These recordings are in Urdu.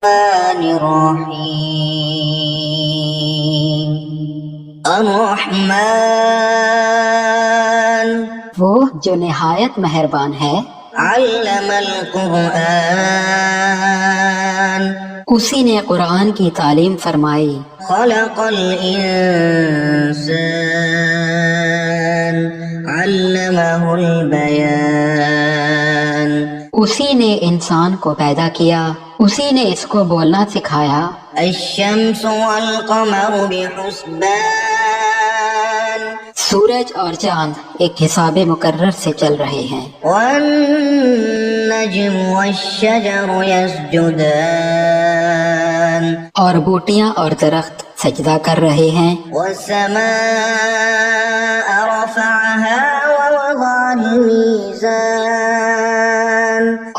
الرحیم الرحمن، وہ جو نہایت مہربان ہے، علم القرآن، اسی نے قرآن کی تعلیم فرمائی، خلق الانسان، علمہ البیان، اسی نے انسان کو پیدا کیا، اسی نے اس کو بولنا سکھایا۔ الشمس والقمر بحسبان، سورج اور چاند ایک حساب مقرر سے چل رہے ہیں۔ والنجم والشجر يسجدان، اور بوٹیاں اور درخت سجدہ کر رہے ہیں۔ والسماء رفعها ووضع الميزان،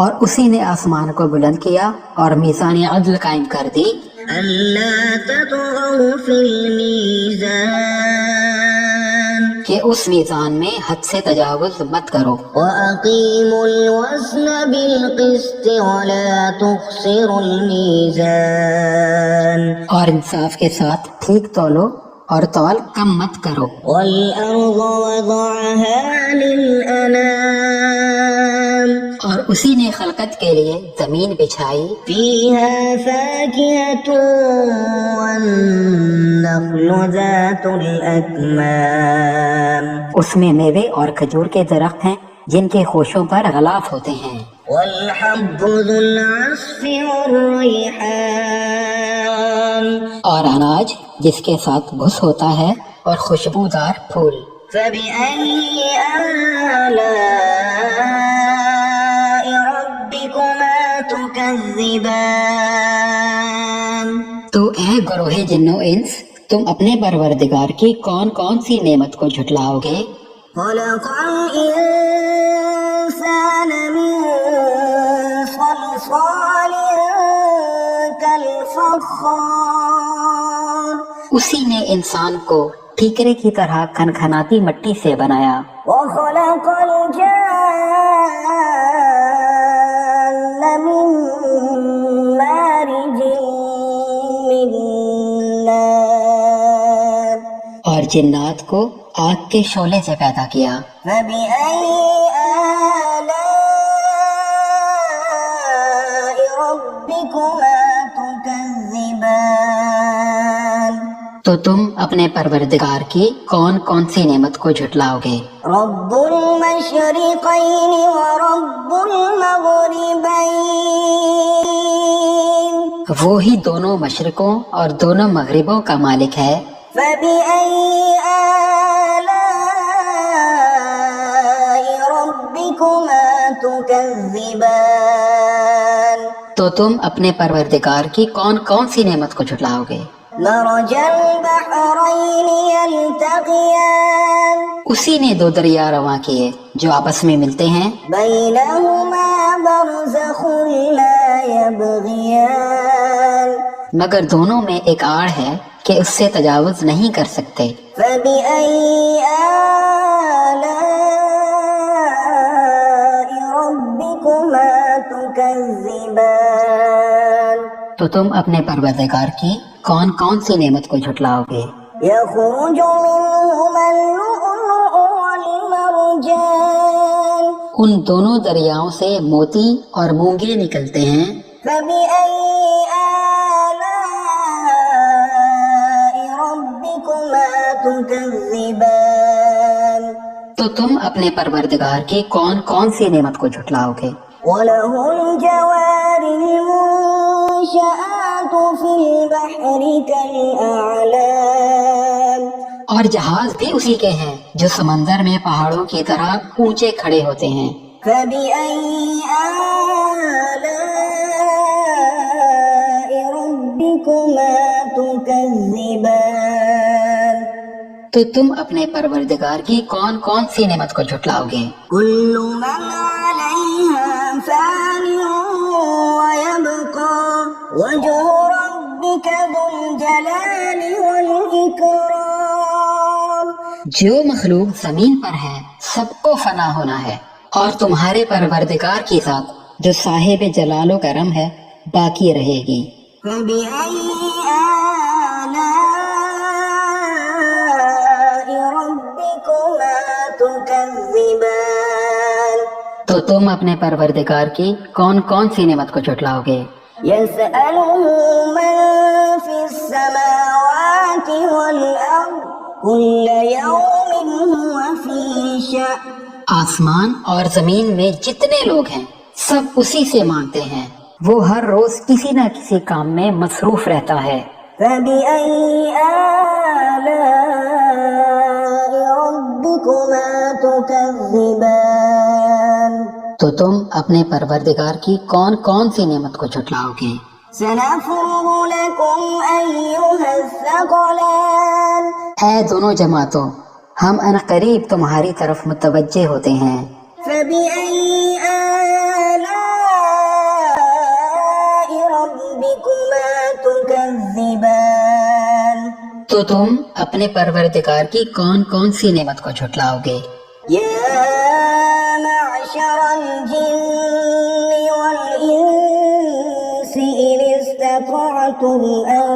اور اسی نے آسمان کو بلند کیا اور میزان عدل قائم کر دی، ألا تطغوا في الميزان، کہ اس میزان میں حد سے تجاوز مت کرو۔ وأقيموا الوزن بالقسط ولا تخسروا الميزان، اور انصاف کے ساتھ ٹھیک تولو اور تول کم مت کرو۔ والأرض وضعها للأنام، اور اسی نے خلقت کے لیے زمین بچھائی، فيها فاكهة والنخل ذات الأكمام، اس میں میوے اور کھجور کے درخت ہیں جن کے خوشوں پر غلاف ہوتے ہیں، والحب ذو العصف والريحان، اور اناج جس کے ساتھ گھس ہوتا ہے اور خوشبودار پھول۔ فبأي آلاء ربكما تكذبان، تو اے گروہ جن و انس، تم اپنے پروردگار کی کون کون سی نعمت کو جھٹلاؤ گے؟ خلق الإنسان من صلصال كالفخار، اسی نے انسان کو ٹھیکرے کی طرح کھنکھناتی مٹی سے بنایا، وخلق الجان من مارج من نار، اور جنات کو آگ کے شعلے سے پیدا کیا۔ فبأي آلاء ربكما تكذبان، تو تم اپنے پروردگار کی کون کون سی نعمت کو جھٹلاؤ گے؟ رب المشرقين ورب المغربين، وہی دونوں مشرقوں اور دونوں مغربوں کا مالک ہے۔ فبأي آلاء ربكما تكذبان، تو تم اپنے پروردگار کی کون کون سی نعمت کو جھٹلاؤ گے؟ مرج البحرين يلتقيان، اسی نے دو دریا رواں کیے جو آپس میں ملتے ہیں، بينهما برزخ لا يبغيان، مگر دونوں میں ایک آڑ ہے کہ اس سے تجاوز نہیں کر سکتے۔ فبأي آلاء ربكما تكذبان، تو تم اپنے پروردگار کی کون کون سی نعمت کو جھٹلاؤ گے؟ يخرج منهما اللؤلؤ والمرجان، ان دونوں دریاؤں سے موتی اور مونگے نکلتے ہیں، فبأي آلاء ربكما تكذبان، تو تم اپنے پروردگار کی کون کون سی نعمت کو جھٹلاؤ گے؟ وله الجوار المنشآت في البحر كالأعلام، اور جہاز بھی اسی کے ہیں جو سمندر میں پہاڑوں کی طرح اونچے کھڑے ہوتے ہیں۔ فبأي آلاء ربكما تكذبان، تو تم اپنے پروردگار کی کون کون سی نعمت کو جھٹلاؤ گے؟ كل من عليها فان ويبقى وجه ربك ذو الجلال والإكرام، جو مخلوق زمین پر ہے سب کو فنا ہونا ہے، اور تمہارے پروردگار کی ذات جو صاحب جلال و کرم ہے باقی رہے گی۔ فبأي آلاء ربكما تكذبان تو تم اپنے پروردگار کی کون کون سی نعمت کو جھٹلاؤ گے؟ يسأله من في السماوات والأرض كل يوم هو في شأن آسمان اور زمین میں جتنے لوگ ہیں سب اسی سے مانگتے ہیں، وہ ہر روز کسی نہ کسی کام میں مصروف رہتا ہے۔ فبأي آلاء ربكما تكذبان تو تم اپنے پروردگار کی کون کون سی نعمت کو جھٹلاؤ گے؟ سنفرغ لكم أيها الثقلان اے دونوں جماعتوں، ہم عنقریب تمہاری طرف متوجہ ہوتے ہیں۔ فبأي آلاء ربكما تكذبان تو تم اپنے پروردگار کی کون کون سی نعمت کو جھٹلاؤ گے؟ يا معشر الجن والإنس إن استطعتم أن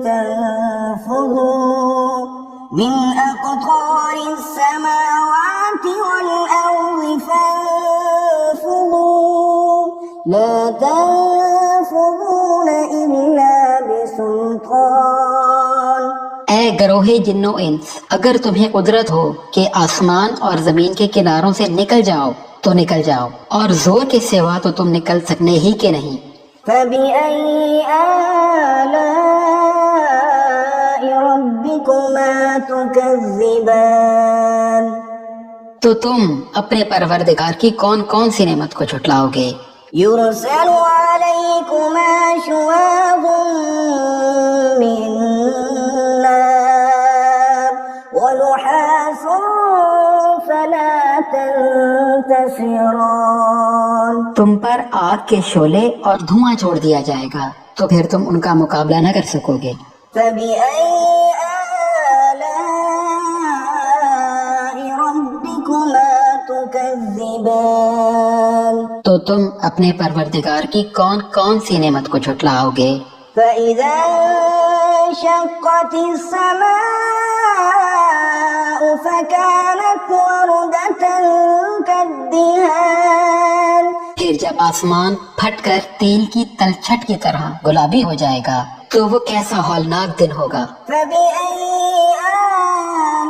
تنفذوا من أقطار السماوات والأرض فانفذوا لا تنفذون إلا بسلطان اے گروہ جنو انس، اگر تمہیں قدرت ہو کہ آسمان اور زمین کے کناروں سے نکل جاؤ تو نکل جاؤ، اور زور کے سوا تو تم نکل سکنے ہی کے نہیں۔ فبأي آلاء ربكما تكذبان تو تم اپنے پروردگار کی کون کون سی نعمت کو جھٹلاؤ گے؟ يرسل عليكما شواظ من نار ونحاس فلا تنتصران تم پر آگ کے شعلے اور دھواں چھوڑ دیا جائے گا تو پھر تم ان کا مقابلہ نہ کر سکو گے۔ فبأي آلاء ربكما تكذبان تو تم اپنے پروردگار کی کون کون سی نعمت کو جھٹلاؤ گے؟ فإذا انشقت السماء فكانت وردة كالدهان پھر جب آسمان پھٹ کر تیل کی تلچھٹ کی طرح گلابی ہو جائے گا تو وہ کیسا ہولناک دن ہوگا۔ فبأي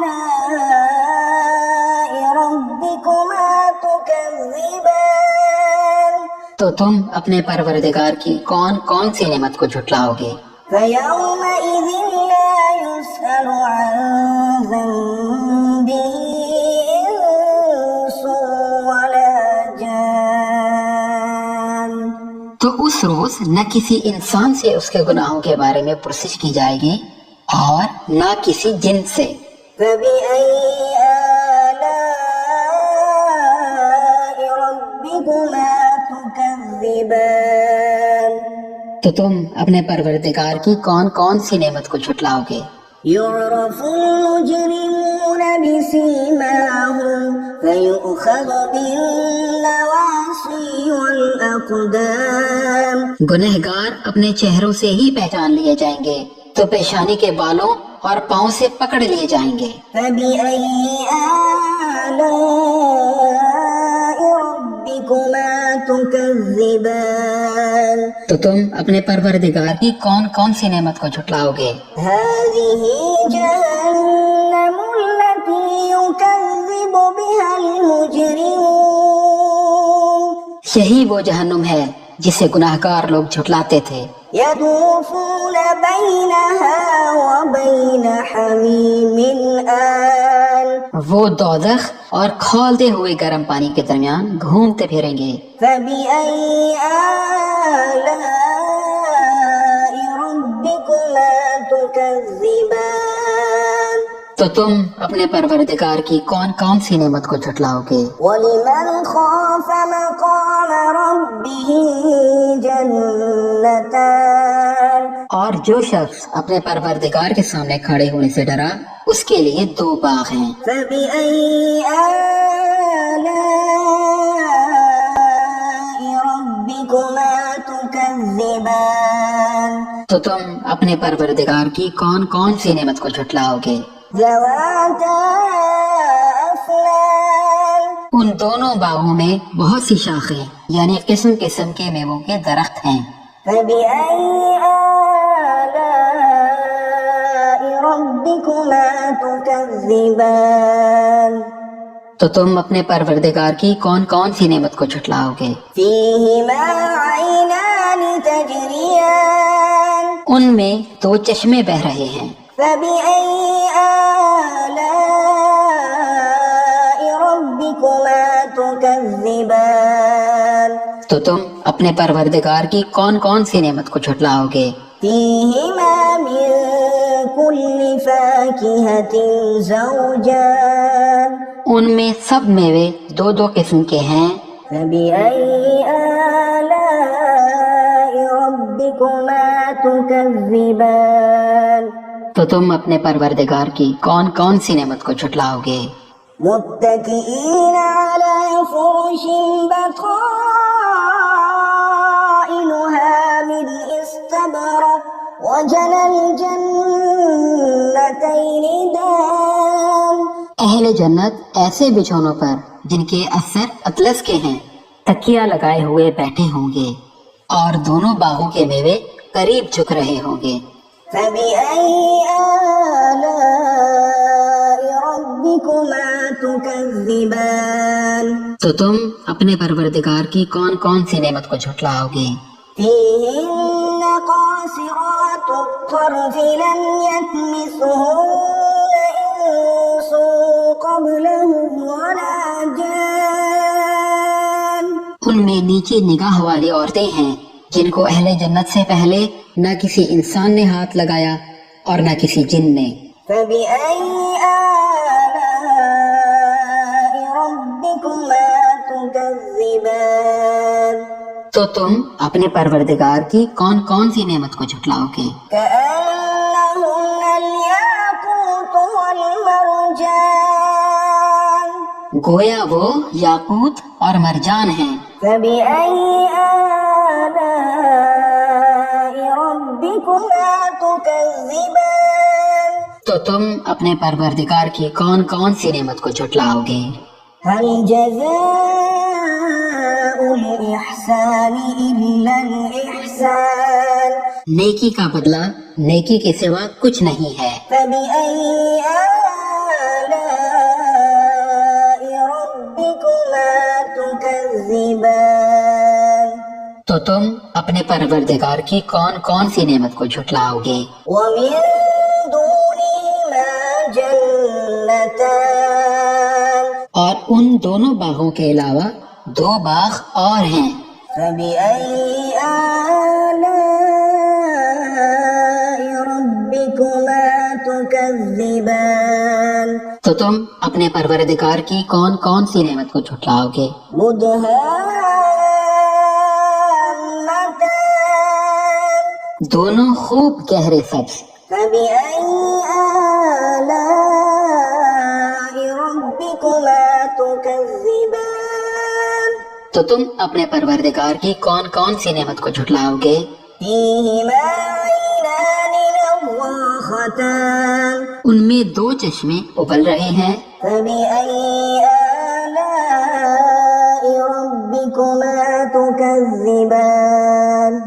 آلاء ربكما تكذبان تو تم اپنے پروردگار کی کون کون سی نعمت کو جھٹلاؤ گے؟ فيومئذ لا يسأل عن ذنبه إنس ولا جان تو اس روز نہ کسی انسان سے اس کے گناہوں کے بارے میں پرسش کی جائے گی اور نہ کسی جن سے۔ فبأي آلاء ربكما تكذبان تو تم اپنے پروردگار کی کون کون سی نعمت کو جھٹلاؤ گے؟ يعرف المجرمون بسيماهم فيؤخذ بالنواصي والأقدام گنہگار اپنے چہروں سے ہی پہچان لیے جائیں گے تو پیشانی کے بالوں اور پاؤں سے پکڑ لیے جائیں گے۔ فبأي آلاء ربكما تكذبان تو تم اپنے پروردگار کی کون کون سی نعمت کو جھٹلاؤ گے؟ هذه جهنم التي يكذب بها المجرمون یہی وہ جہنم ہے جسے گناہگار لوگ جھٹلاتے تھے۔ يطوفون بينها وبين حميم آن وہ دوزخ اور کھولتے ہوئے گرم پانی کے درمیان گھومتے پھریں گے۔ فبأي آلاء ربكما تكذبان تو تم اپنے پروردگار کی کون کون سی نعمت کو جھٹلاؤ گے؟ ولمن خاف مقام ربه جنتان اور جو شخص اپنے پروردگار کے سامنے کھڑے ہونے سے ڈرا اس کے لیے دو باغ ہیں۔ فبأي آلاء ربكما تكذبان تو تم اپنے پروردگار کی کون کون سی نعمت کو جھٹلاؤ گے؟ ذواتا افنان ان دونوں باغوں میں بہت سی شاخیں یعنی قسم قسم کے میووں کے درخت ہیں۔ فبأي آلاء ربكما تكذبان تو تم اپنے پروردگار کی کون کون سی نعمت کو جھٹلاؤ گے؟ فيهما عينان تجريان ان میں دو چشمے بہ رہے ہیں۔ فبأي آلاء ربكما تكذبان تو تم اپنے پروردگار کی کون کون سی نعمت کو جھٹلاؤ گے؟ فيهما من كل فاكهة زوجان ان میں سب میوے دو دو قسم کے ہیں۔ فبأي آلاء ربكما تكذبان تو تم اپنے پروردگار کی کون کون سی نعمت کو جھٹلاؤ گے؟ متكئين على فرش بطائنها من استبرق وجنى الجنتين دان اہل جنت ایسے بچھونوں پر جن کے اثر اطلس کے ہیں تکیہ لگائے ہوئے بیٹھے ہوں گے اور دونوں باغوں کے میوے قریب جھک رہے ہوں گے۔ فبأي آلاء ربكما تكذبان تو تم اپنے پروردگار کی کون کون سی نعمت کو جھٹلاؤ گے؟ فيهن قاصرات الطرف لم يطمثهن إنس قبلهم ولا جان ان میں نیچی نگاہ والی عورتیں ہیں جن کو اہل جنت سے پہلے نہ کسی انسان نے ہاتھ لگایا اور نہ کسی جن نے۔ فبأي آلاء ربكما تكذبان تو تم اپنے پروردگار کی کون کون سی نعمت کو جھٹلاؤ گے؟ كأنهن الياقوت والمرجان گویا وہ یاقوت اور مرجان ہیں۔ فبأي آلاء ربكما تكذبان تو تم اپنے پروردگار کی کون کون سی نعمت کو جھٹلاؤ گے؟ هل جزاء الإحسان إلا الإحسان نیکی کا بدلہ نیکی کے سوا کچھ نہیں ہے۔ فبأي آلاء ربكما تكذبان تو تم اپنے پروردگار کی کون کون سی نعمت کو جھٹلاؤ گے؟ ومن دونهما جنتان اور ان دونوں باغوں کے علاوہ دو باغ اور ہیں۔ فبأي آلاء ربكما تكذبان تو تم اپنے پروردگار کی کون کون سی نعمت کو جھٹلاؤ گے؟ مدهامتان دونوں خوب گہرے سبز۔ فبأي آلاء ربكما تكذبان تو تم اپنے پروردگار کی کون کون سی نعمت کو جھٹلاؤ گے؟ فيهما عينان نضاختان ان میں دو چشمے ابل رہے ہیں۔ فبأي آلاء ربكما تكذبان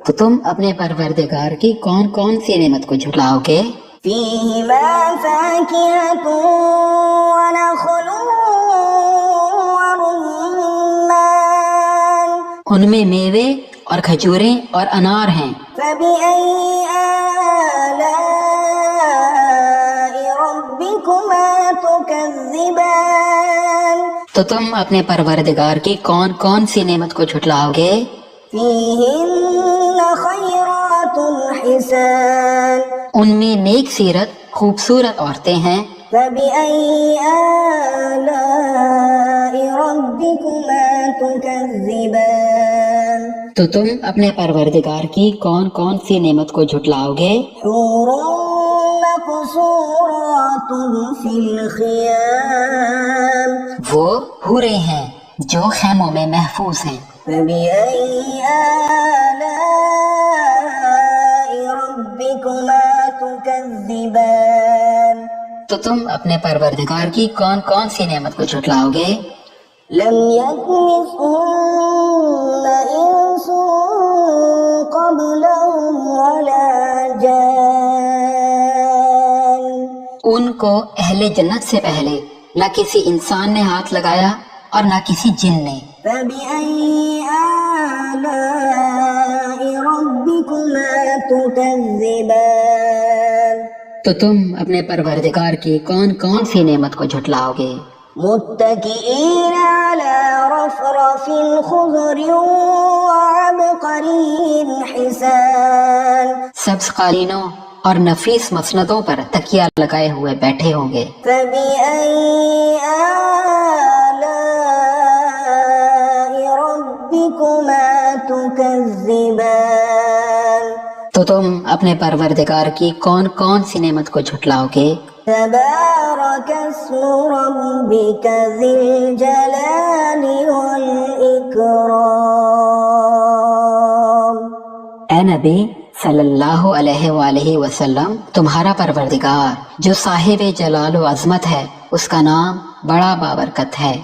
تو تم اپنے پروردگار کی کون کون سی نعمت کو جھٹلاؤ گے؟ فيهما فاكهة ونخل ورمان ان میں میوے اور کھجوریں اور انار ہیں۔ فبأي آلاء ربكما تكذبان تو تم اپنے پروردگار کی کون کون سی نعمت کو جھٹلاؤ گے؟ فيهن خيرات حسان ان میں نیک سیرت خوبصورت عورتیں ہیں۔ فبأي آلاء ربكما تكذبان تو تم اپنے پروردگار کی کون کون سی نعمت کو جھٹلاؤ گے؟ حور مقصورات في الخيام وہ حوریں ہیں جو خیموں میں محفوظ ہیں۔ فبأي آلاء تو تم اپنے پروردگار کی کون کون سی نعمت کو جھٹلاؤ گے؟ لم يطمثهن إنس قبلهم ولا جان ان کو اہل جنت سے پہلے نہ کسی انسان نے ہاتھ لگایا اور نہ کسی جن نے۔ فبأي آلاء ربكما تكذبان تو تم اپنے پروردگار کی کون کون سی نعمت کو جھٹلاؤ گے؟ متكئين على رفرف خضر وعبقري حسان سبز قالینوں اور نفیس مسندوں پر تکیہ لگائے ہوئے بیٹھے ہوں گے۔ فبأي آلاء ربكما تكذبان تو تم اپنے پروردگار کی کون کون سی نعمت کو جھٹلاؤ گے؟ تبارك اسم ربك ذي الجلال والإكرام اے نبی صلی اللہ علیہ وآلہ وسلم، تمہارا پروردگار جو صاحب جلال و عظمت ہے، اس کا نام بڑا بابرکت ہے۔